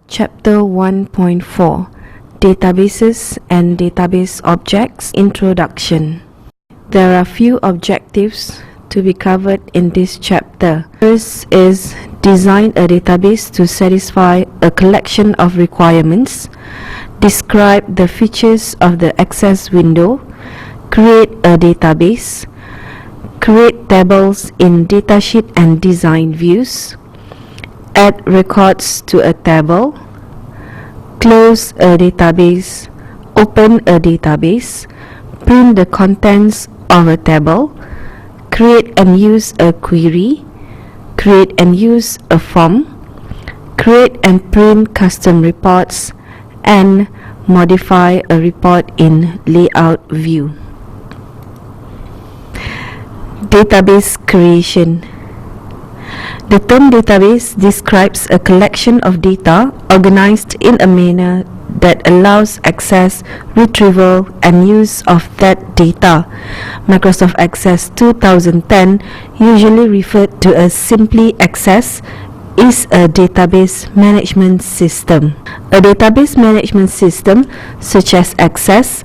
Chapter 1.4 Databases and Database Objects Introduction. There are few objectives to be covered in this chapter. First is design a database to satisfy a collection of requirements, describe the features of the access window, create a database, create tables in datasheet and design views, add records to a table, close a database, open a database, print the contents of a table, create and use a query, create and use a form, create and print custom reports, and modify a report in layout view. Database creation. The term database describes a collection of data organized in a manner that allows access, retrieval, and use of that data. Microsoft Access 2010, usually referred to as simply Access, is a database management system. A database management system, such as Access,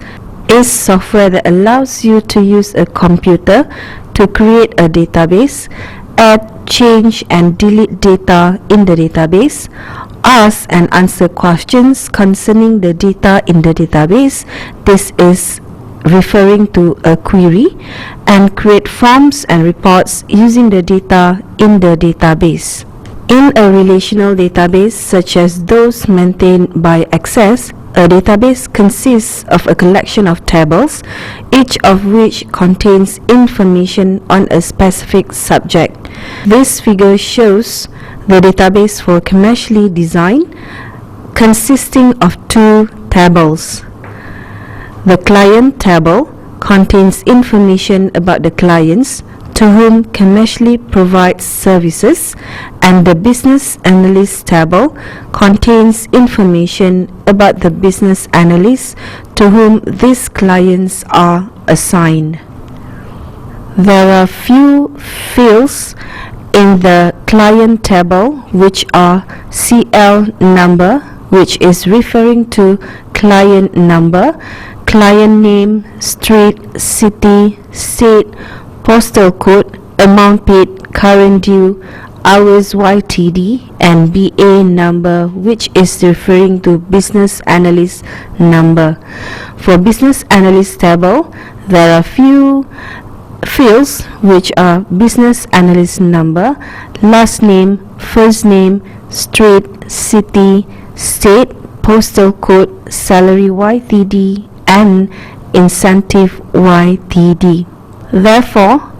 is software that allows you to use a computer to create a database, add, change and delete data in the database, ask and answer questions concerning the data in the database, this is referring to a query, and create forms and reports using the data in the database. In a relational database such as those maintained by Access, a database consists of a collection of tables, each of which contains information on a specific subject. This figure shows the database for commercially designed, consisting of two tables. The client table contains information about the clients to whom commercially provides services, and the business analyst table contains information about the business analysts to whom these clients are assigned. There are few fields in the client table which are CL number, which is referring to client number, client name, street, city, state, postal code, amount paid, current due, hours YTD, and BA number, which is referring to business analyst number. For business analyst table, there are few fields which are business analyst number, last name, first name, street, city, state, postal code, salary YTD, and incentive YTD. Therefore,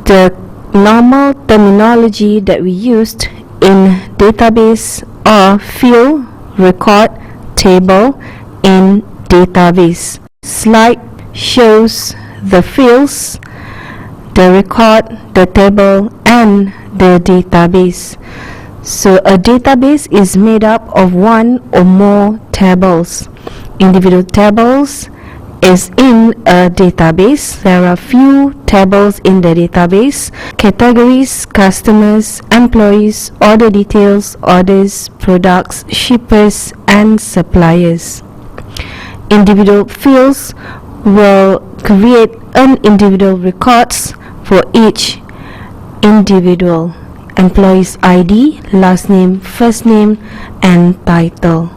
the normal terminology that we used in database are field, record, table in database. Slide shows the fields, the record, the table, and the database. So a database is made up of one or more tables. Individual tables is in a database. There are few tables in the database: categories, customers, employees, order details, orders, products, shippers, and suppliers. Individual fields will create individual records for each individual: employee's ID, last name, first name, and title.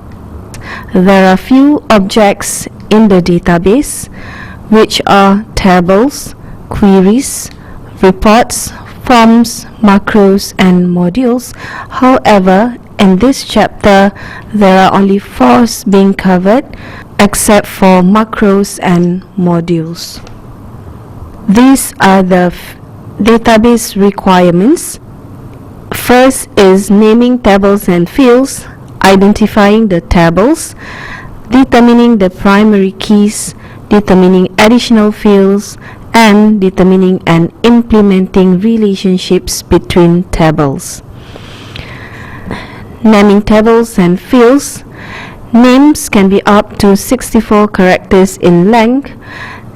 There are few objects in the database, which are tables, queries, reports, forms, macros, and modules. However, in this chapter, there are only 4 being covered, except for macros and modules. These are the database requirements. First is naming tables and fields, identifying the tables, determining the primary keys, determining additional fields, and determining and implementing relationships between tables. Naming tables and fields. Names can be up to 64 characters in length.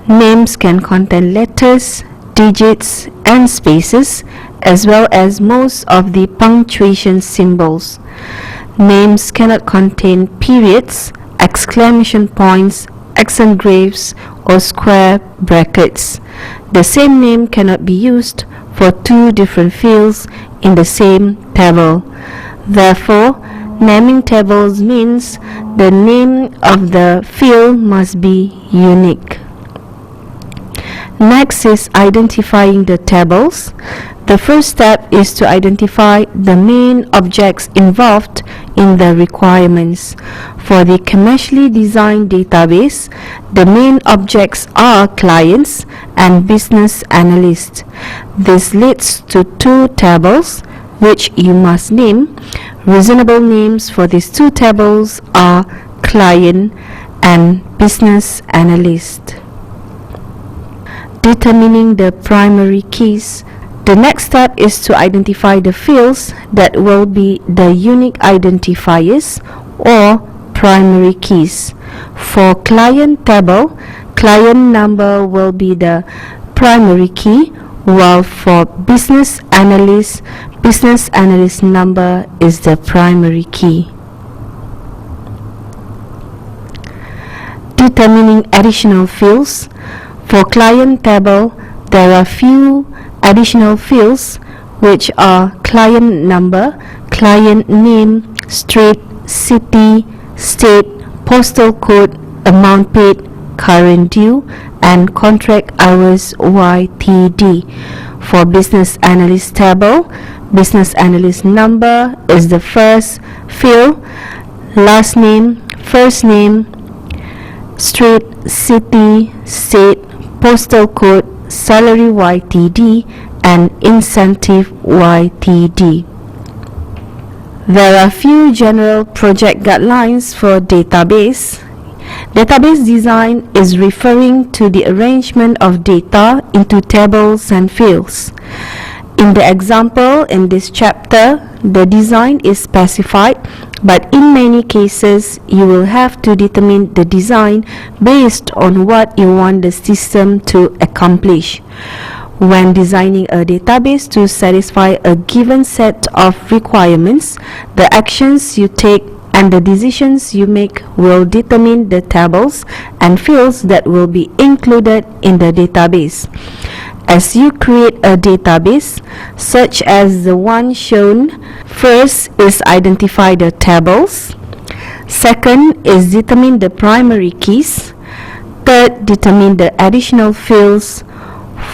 Names can contain letters, digits, and spaces, as well as most of the punctuation symbols. Names cannot contain periods, exclamation points, accent graves, or square brackets. The same name cannot be used for two different fields in the same table. Therefore, naming tables means the name of the field must be unique. Next is identifying the tables. The first step is to identify the main objects involved in the requirements. For the commercially designed database, the main objects are clients and business analysts. This leads to two tables which you must name. Reasonable names for these two tables are client and business analyst. Determining the primary keys. The next step is to identify the fields that will be the unique identifiers or primary keys. For client table, client number will be the primary key, while for business analyst number is the primary key. Determining additional fields. For client table, there are few additional fields which are client number, client name, street, city, state, postal code, amount paid, current due, and contract hours YTD. For business analyst table, business analyst number is the first field, last name, first name, street, city, state, postal code, salary YTD, and incentive YTD. There are few general project guidelines for database. Database design is referring to the arrangement of data into tables and fields. In the example in this chapter, the design is specified, but in many cases, you will have to determine the design based on what you want the system to accomplish. When designing a database to satisfy a given set of requirements, the actions you take and the decisions you make will determine the tables and fields that will be included in the database. As you create a database, such as the one shown, first is identify the tables. Second is determine the primary keys. Third, determine the additional fields.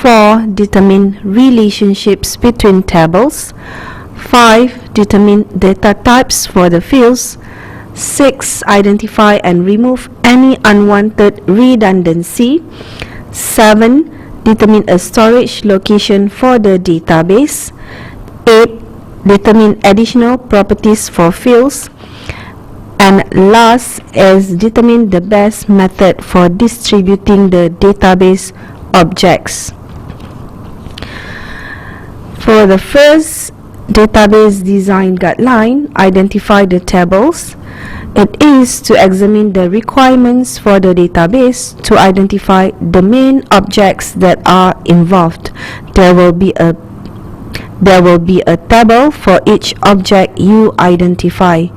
4. Determine relationships between tables. 5. Determine data types for the fields. 6. Identify and remove any unwanted redundancy. 7. Determine a storage location for the database. 8. Determine additional properties for fields. And last is determine the best method for distributing the database objects. For the first database design guideline, identify the tables. It is to examine the requirements for the database to identify the main objects that are involved. There will be a table for each object you identify.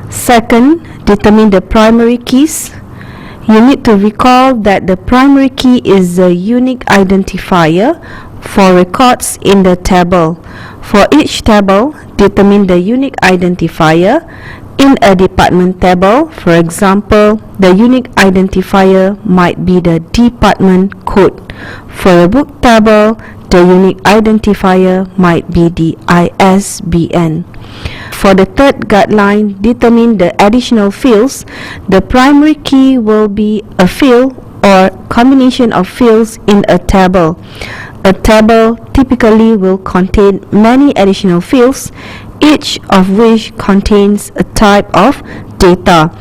Second, determine the primary keys. You need to recall that the primary key is a unique identifier for records in the table. For each table, determine the unique identifier. In a department table, for example, the unique identifier might be the department code. For a book table, the unique identifier might be the ISBN. For the third guideline, determine the additional fields. The primary key will be a field or combination of fields in a table. A table typically will contain many additional fields, each of which contains a type of data.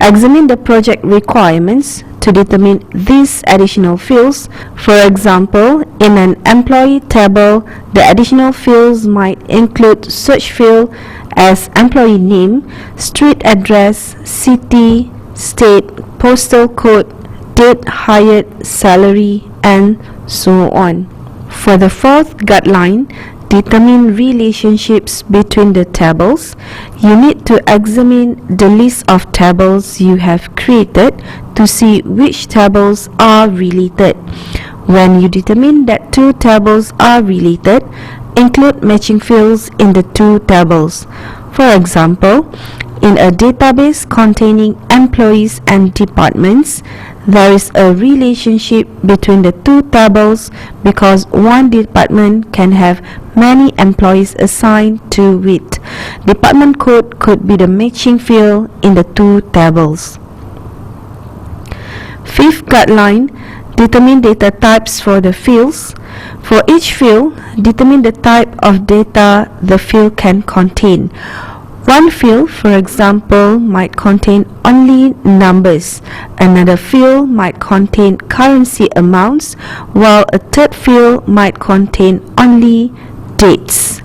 Examine the project requirements to determine these additional fields. For example, in an employee table, the additional fields might include such fields as employee name, street address, city, state, postal code, date hired, salary, and so on. For the fourth guideline, determine relationships between the tables, you need to examine the list of tables you have created to see which tables are related. When you determine that two tables are related, include matching fields in the two tables. For example, in a database containing employees and departments, there is a relationship between the two tables because one department can have many employees assigned to it. Department code could be the matching field in the two tables. Fifth guideline, determine data types for the fields. For each field, determine the type of data the field can contain. One field, for example, might contain only numbers. Another field might contain currency amounts, while a third field might contain only dates.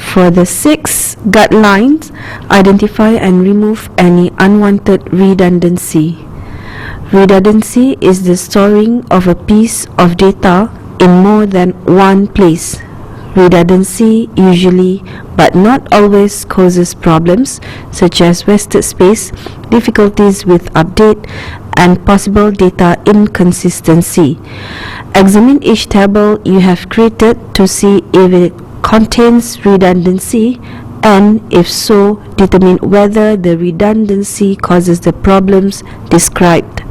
For the sixth guidelines, identify and remove any unwanted redundancy. Redundancy is the storing of a piece of data in more than one place. Redundancy usually, but not always, causes problems such as wasted space, difficulties with update, and possible data inconsistency. Examine each table you have created to see if it contains redundancy, and if so, determine whether the redundancy causes the problems described.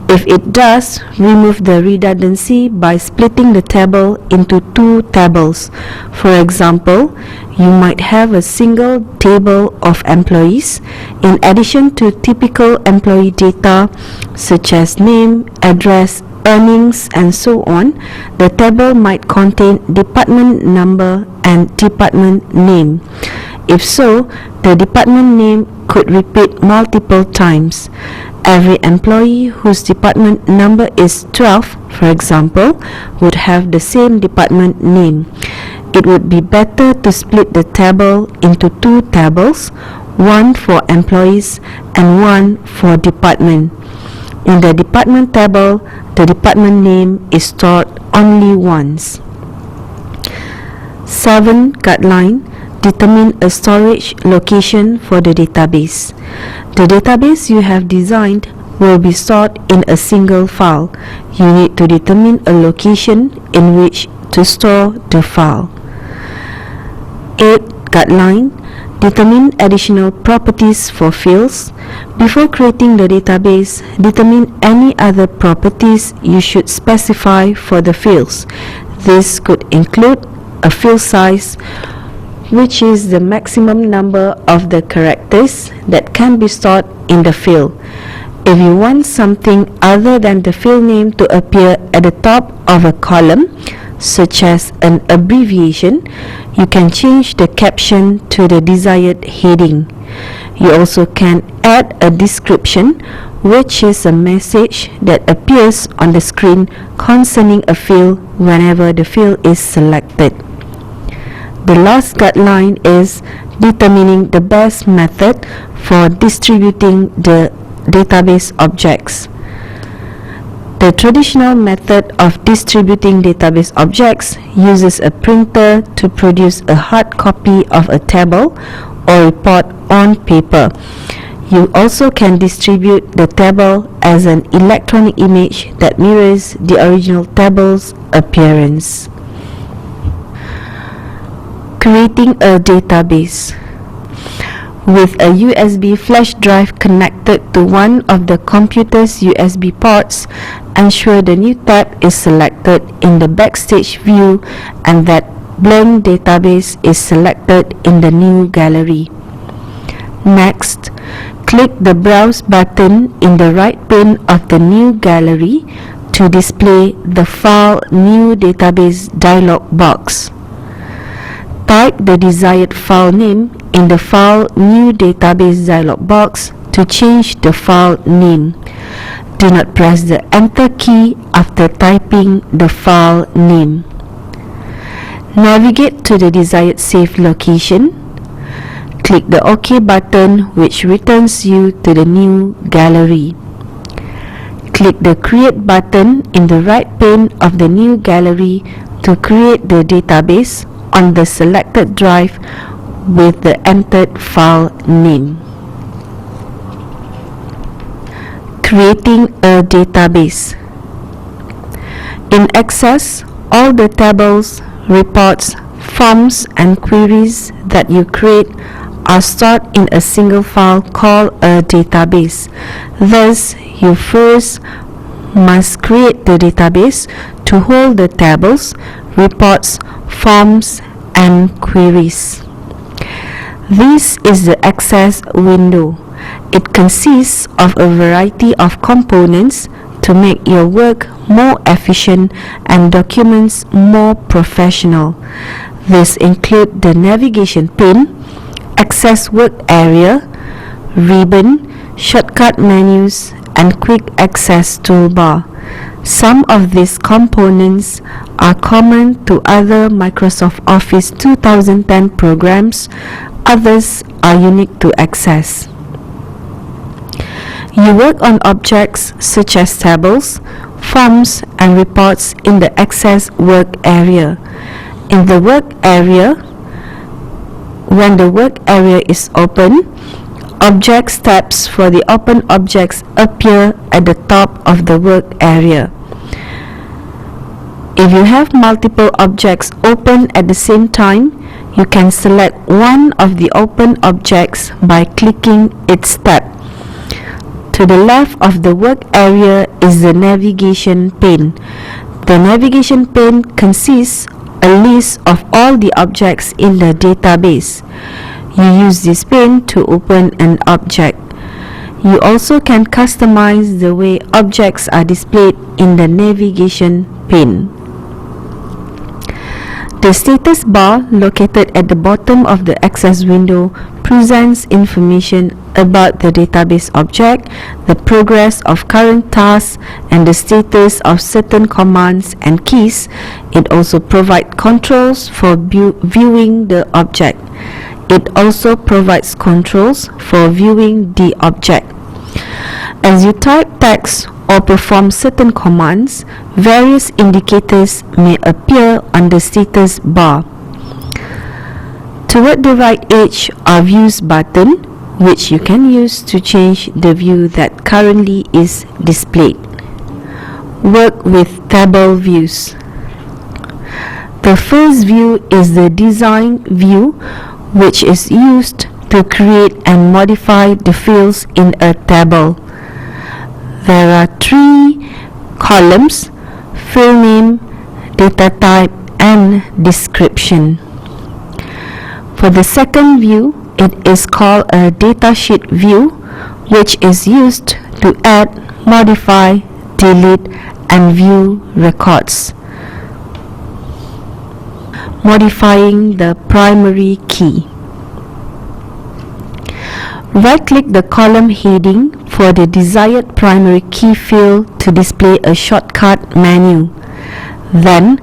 If it does, remove the redundancy by splitting the table into two tables. For example, you might have a single table of employees. In addition to typical employee data such as name, address, earnings, and so on, the table might contain department number and department name. If so, the department name could repeat multiple times. Every employee whose department number is 12, for example, would have the same department name. It would be better to split the table into two tables, one for employees and one for department. In the department table, the department name is stored only once. 7th guideline, determine a storage location for the database. The database you have designed will be stored in a single file. You need to determine a location in which to store the file. 8th guideline, determine additional properties for fields. Before creating the database, determine any other properties you should specify for the fields. This could include a field size, which is the maximum number of the characters that can be stored in the field. If you want something other than the field name to appear at the top of a column, such as an abbreviation, you can change the caption to the desired heading. You also can add a description, which is a message that appears on the screen concerning a field whenever the field is selected. The last guideline is determining the best method for distributing the database objects. The traditional method of distributing database objects uses a printer to produce a hard copy of a table or report on paper. You also can distribute the table as an electronic image that mirrors the original table's appearance. Creating a database. With a USB flash drive connected to one of the computer's USB ports, ensure the new tab is selected in the backstage view and that blank database is selected in the new gallery. Next, click the Browse button in the right pane of the new gallery to display the File New Database dialog box. Type the desired file name in the File New Database dialog box to change the file name. Do not press the Enter key after typing the file name. Navigate to the desired save location. Click the OK button, which returns you to the new gallery. Click the Create button in the right pane of the new gallery, to create the database on the selected drive with the entered file name. Creating a database. In Access, all the tables, reports, forms and queries that you create are stored in a single file called a database. Thus, you first must create the database to hold the tables, reports, forms and queries. This is the Access window. It consists of a variety of components to make your work more efficient and documents more professional. These include the navigation pane, Access work area, ribbon, shortcut menus, and quick access toolbar. Some of these components are common to other Microsoft Office 2010 programs. Others are unique to Access. You work on objects such as tables, forms and reports in the Access work area. In the work area, when the work area is open, Objects tabs for the open objects appear at the top of the work area. If you have multiple objects open at the same time, you can select one of the open objects by clicking its tab. To the left of the work area is the navigation pane. The navigation pane consists a list of all the objects in the database. You use this pane to open an object. You also can customize the way objects are displayed in the navigation pane. The status bar located at the bottom of the Access window presents information about the database object, the progress of current tasks, and the status of certain commands and keys. It also provides controls for viewing the object. It also provides controls for viewing the object. As you type text or perform certain commands, various indicators may appear on the status bar. Toward the right edge are Views button, which you can use to change the view that currently is displayed. Work with table views. The first view is the design view, which is used to create and modify the fields in a table. There are 3 columns: field name, data type, and description. For the second view, it is called a datasheet view, which is used to add, modify, delete, and view records. Modifying the primary key. Right-click the column heading for the desired primary key field to display a shortcut menu. Then,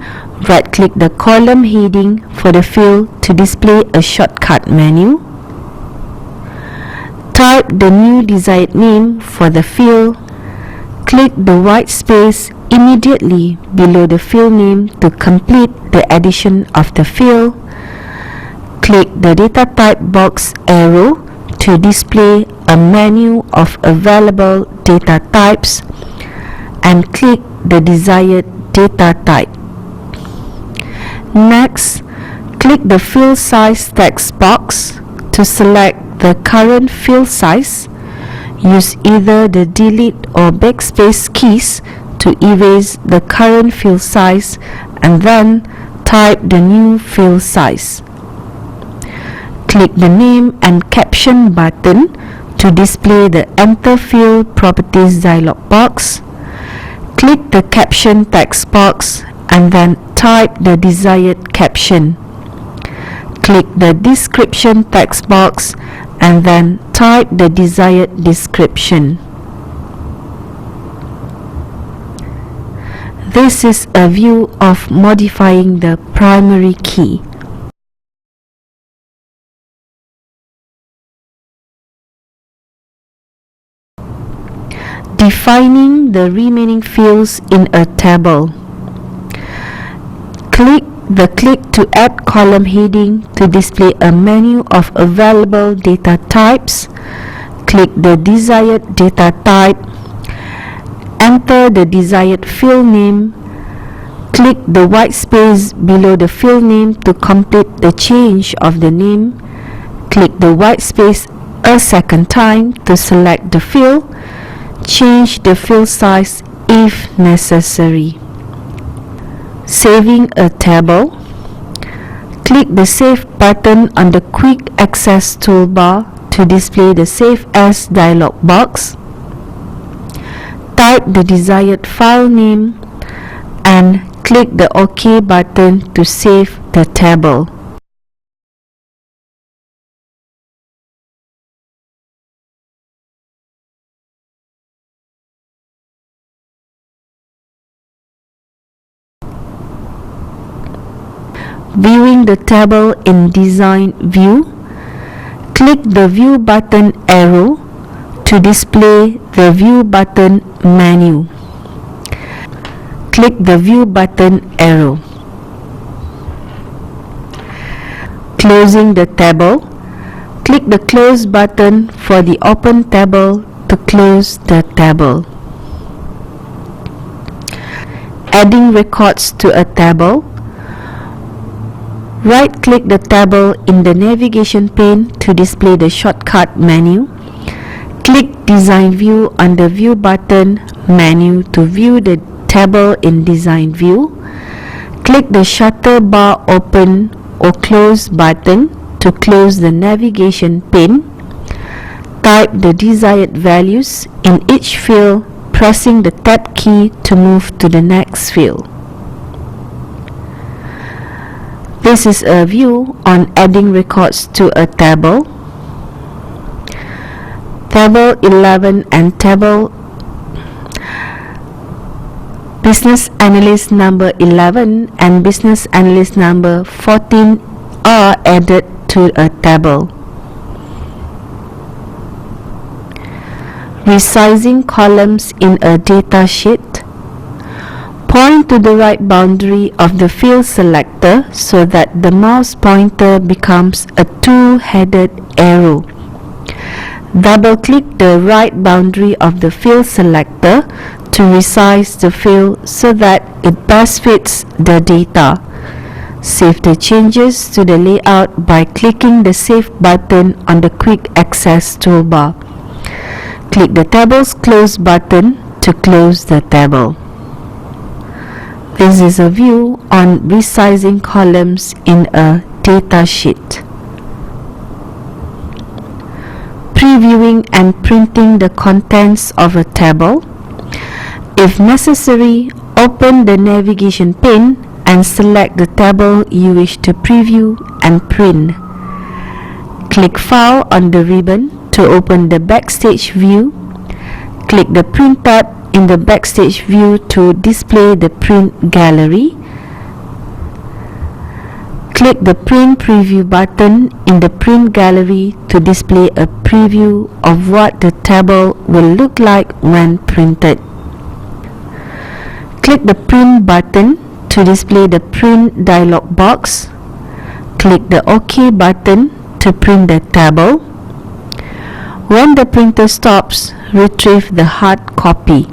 right-click the column heading for the field to display a shortcut menu. Type the new desired name for the field. Click the white space immediately below the field name to complete the addition of the field. Click the data type box arrow to display a menu of available data types, and click the desired data type. Next, click the field size text box to select the current field size. Use either the delete or backspace keys to erase the current field size, and then type the new field size. Click the name and caption button to display the Enter Field Properties dialog box. Click the caption text box and then type the desired caption. Click the description text box and then type the desired description. This is a view of modifying the primary key. Defining the remaining fields in a table. Click to add column heading to display a menu of available data types. Click the desired data type. Enter the desired field name. Click the white space below the field name to complete the change of the name. Click the white space a second time to select the field. Change the field size if necessary. Saving a table. Click the Save button on the Quick Access toolbar to display the Save As dialog box. Type the desired file name and click the OK button to save the table. Viewing the table in Design View, click the View button arrow to display the View button menu. Click the View button arrow. Closing the table, click the Close button for the open table to close the table. Adding records to a table. Right-click the table in the navigation pane to display the shortcut menu. Click Design View on the View button menu to view the table in Design View. Click the Shutter bar Open or Close button to close the navigation pane. Type the desired values in each field, pressing the Tab key to move to the next field. This is a view on adding records to a table. Table 11 and table Business Analyst number 11 and Business Analyst number 14 are added to a table. Resizing columns in a data sheet. Point to the right boundary of the field selector so that the mouse pointer becomes a two-headed arrow. Double-click the right boundary of the field selector to resize the field so that it best fits the data. Save the changes to the layout by clicking the Save button on the Quick Access toolbar. Click the Table's Close button to close the table. This is a view on resizing columns in a data sheet. Previewing and printing the contents of a table. If necessary, open the navigation pane and select the table you wish to preview and print. Click File on the ribbon to open the Backstage view. Click the Print tab in the Backstage view to display the print gallery. Click the Print Preview button in the print gallery to display a preview of what the table will look like when printed. Click the Print button to display the print dialog box. Click the OK button to print the table. When the printer stops, retrieve the hard copy.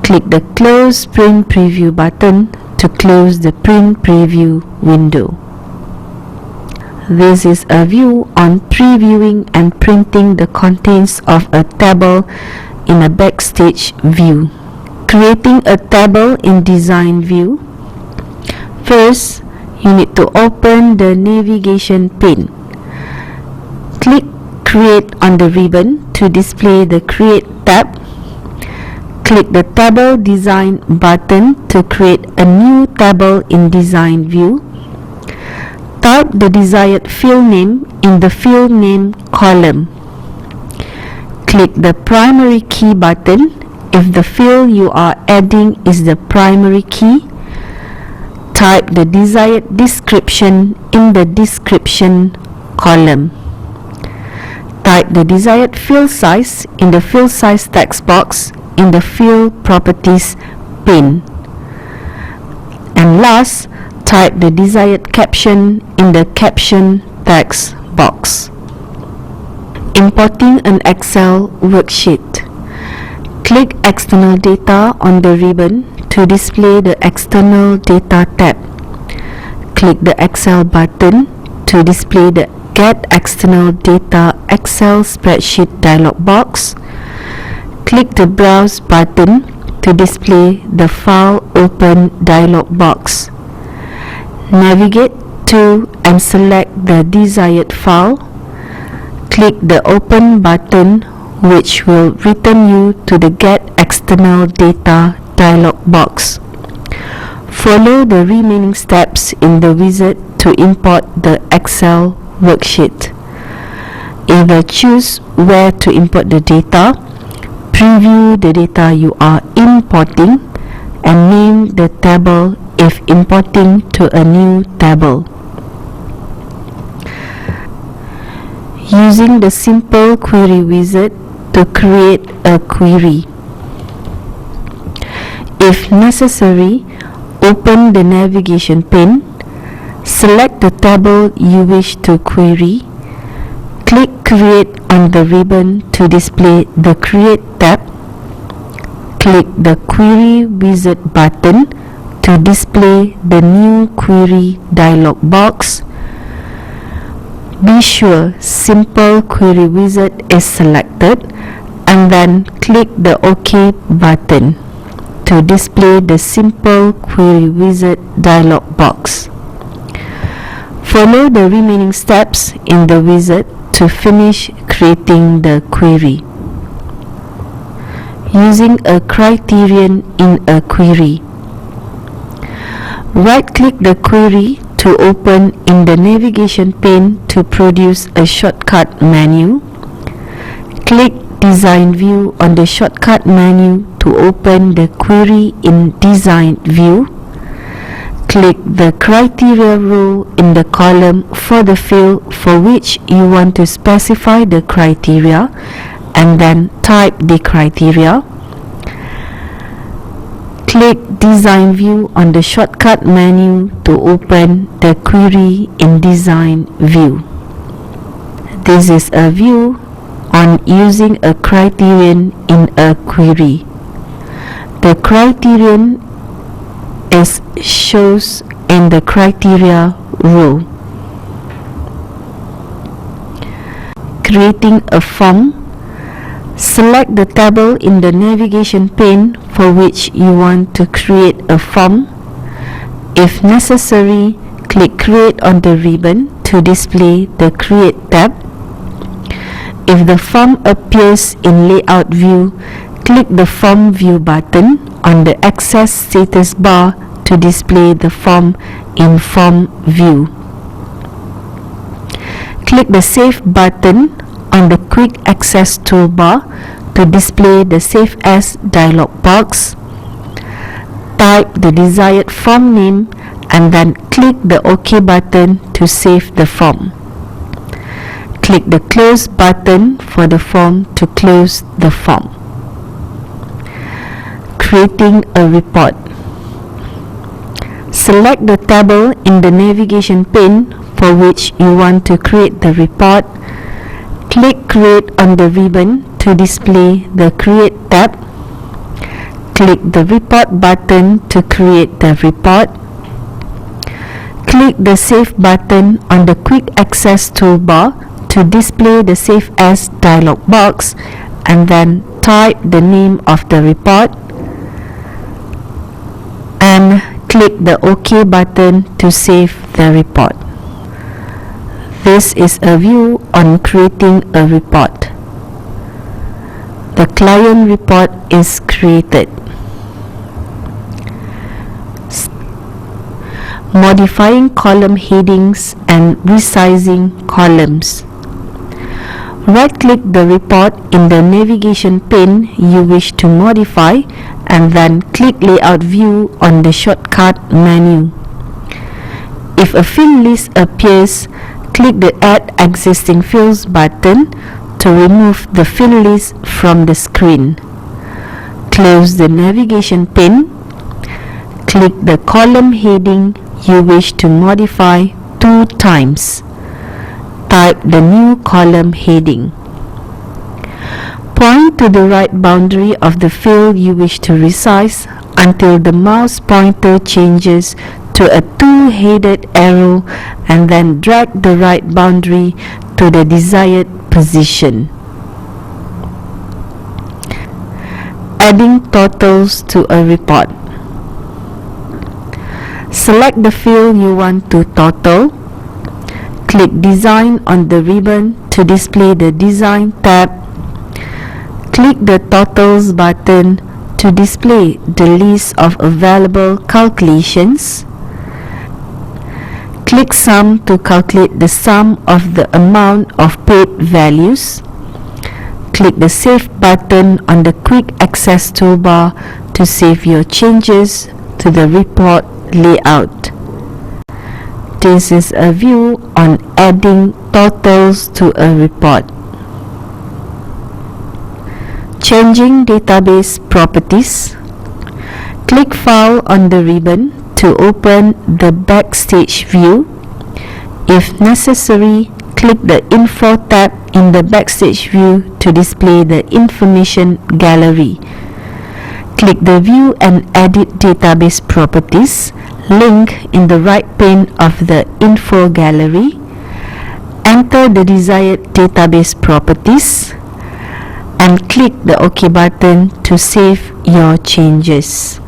Click the Close Print Preview button to close the print preview window. This is a view on previewing and printing the contents of a table in a Backstage view. Creating a table in Design View. First, you need to open the navigation pane. Click Create on the ribbon to display the Create tab. Click the Table Design button to create a new table in Design View. Type the desired field name in the Field Name column. Click the Primary Key button if the field you are adding is the primary key. Type the desired description in the Description column. Type the desired field size in the Field Size text box in the Field Properties pane. And last, type the desired caption in the caption text box. Importing an Excel worksheet. Click External Data on the ribbon to display the External Data tab. Click the Excel button to display the Get External Data Excel Spreadsheet dialog box. Click the Browse button to display the File Open dialog box. Navigate to and select the desired file. Click the Open button, which will return you to the Get External Data dialog box. Follow the remaining steps in the wizard to import the Excel worksheet. Either choose where to import the data, preview the data you are importing, and name the table if importing to a new table. Using the Simple Query wizard to create a query. If necessary, open the navigation pane, select the table you wish to query, click Create on the ribbon to display the Create tab, click the Query Wizard button to display the New Query dialog box. Be sure Simple Query Wizard is selected and then click the OK button to display the Simple Query Wizard dialog box. Follow the remaining steps in the wizard to finish creating the query. Using a criterion in a query. Right-click the query to open in the navigation pane to produce a shortcut menu. Click Design View on the shortcut menu to open the query in Design View. Click the criteria row in the column for the field for which you want to specify the criteria and then type the criteria. Click Design View on the shortcut menu to open the query in Design View. This is a view on using a criterion in a query. The criterion is shows in the criteria row. Creating a form. Select the table in the navigation pane for which you want to create a form. If necessary, click Create on the ribbon to display the Create tab. If the form appears in Layout View, click the Form View button on the Access status bar to display the form in Form View. Click the Save button on the Quick Access toolbar to display the Save As dialog box. Type the desired form name and then click the OK button to save the form. Click the Close button for the form to close the form. Creating a report. Select the table in the navigation pane for which you want to create the report. Click Create on the ribbon to display the Create tab. Click the Report button to create the report. Click the Save button on the Quick Access toolbar to display the Save As dialog box and then type the name of the report and click the OK button to save the report. This is a view on creating a report. The client report is created. Modifying column headings and resizing columns. Right-click the report in the navigation pane you wish to modify and then click Layout View on the shortcut menu. If a field list appears, click the Add Existing Fields button to remove the field list from the screen. Close the navigation pane. Click the column heading you wish to modify 2 times. Type the new column heading. Point to the right boundary of the field you wish to resize until the mouse pointer changes to a 2-headed arrow, and then drag the right boundary to the desired position. Adding totals to a report. Select the field you want to total. Click Design on the ribbon to display the Design tab. Click the Totals button to display the list of available calculations. Click Sum to calculate the sum of the amount of paid values. Click the Save button on the Quick Access toolbar to save your changes to the report layout. This is a view on adding totals to a report. Changing database properties. Click File on the ribbon to open the Backstage view. If necessary, click the Info tab in the Backstage view to display the information gallery. Click the View and Edit Database Properties link in the right pane of the Info gallery. Enter the desired database properties and click the OK button to save your changes.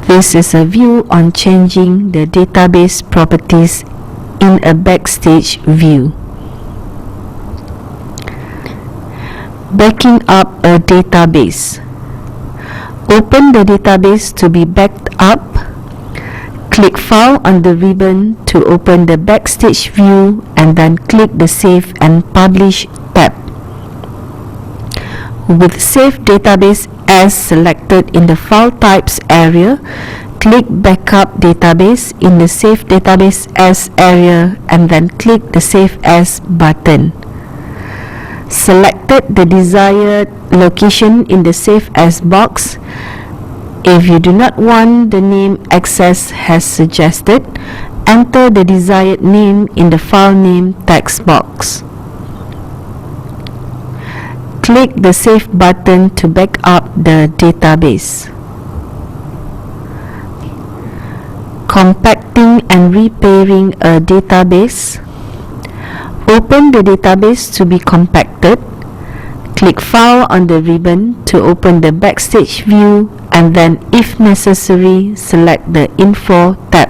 This is a view on changing the database properties in a Backstage view. Backing up a database. Open the database to be backed up. Click File on the ribbon to open the Backstage view and then click the Save and Publish tab. With Save Database as selected in the File Types area, click Backup Database in the Save Database As area and then click the Save As button. Selected the desired location in the Save As box. If you do not want the name accessed as suggested, enter the desired name in the File Name text box. Click the Save button to back up the database. Compacting and repairing a database. Open the database to be compacted. Click File on the ribbon to open the Backstage view and then, if necessary, select the Info tab.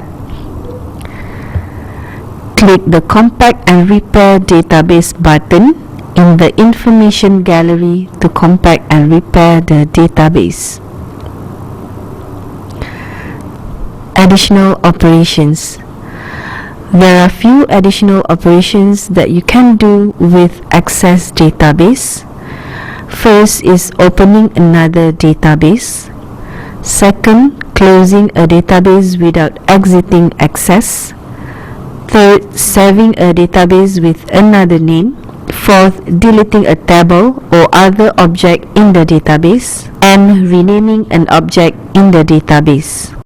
Click the Compact and Repair Database button in the Information gallery to compact and repair the database. Additional operations. There are few additional operations that you can do with Access database. First is opening another database. Second, closing a database without exiting Access. Third, saving a database with another name. Fourth, deleting a table or other object in the database. And renaming an object in the database.